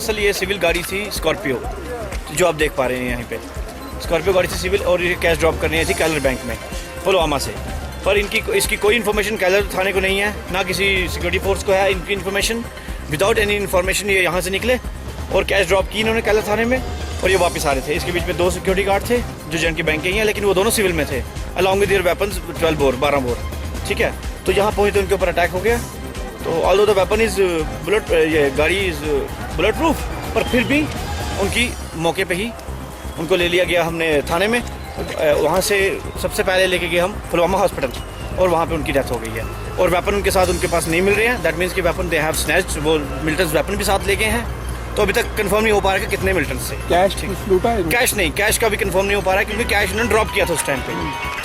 दरअसल ये सिविल गाड़ी थी स्कॉर्पियो, जो आप देख पा रहे हैं यहाँ पे। स्कॉर्पियो गाड़ी थी सिविल, और ये कैश ड्रॉप करनी थी कैलर बैंक में पुलवामा से। पर इसकी कोई इन्फॉर्मेशन कैलर थाने को नहीं है, ना किसी सिक्योरिटी फोर्स को है इनकी इन्फॉर्मेशन। विदाउट एनी इन्फॉर्मेशन ये यहाँ से निकले और कैश ड्रॉप की इन्होंने कैलर थाने में, और ये वापस आ रहे थे। इसके बीच में 2 सिक्योरिटी गार्ड थे जो जनकी बैंक के ही हैं, लेकिन वो दोनों सिविल में थे, along with their weapons 12 bore. ठीक है, तो यहाँ पहुँचे तो उनके ऊपर अटैक हो गया। तो ऑल्दो द वेपन इज़ ये गाड़ी इज़ बुलेट प्रूफ, पर फिर भी उनकी मौके पे ही उनको ले लिया गया हमने थाने में। वहाँ से सबसे पहले लेके गए हम पुलवामा हॉस्पिटल, और वहाँ पे उनकी डेथ हो गई है। और वेपन उनके साथ उनके पास नहीं मिल रहे हैं। दैट मीन्स कि वेपन दे हैव स्नैच्ड, वो मिलिटेंट्स वेपन भी साथ ले गए हैं। तो अभी तक कंफर्म नहीं हो पा रहा है कि कितने मिलिटेंट्स से। कैश लूटा है? कैश नहीं, कैश का भी कंफर्म नहीं हो पा रहा है, क्योंकि कैश उन्होंने ड्रॉप किया था उस टाइम पे।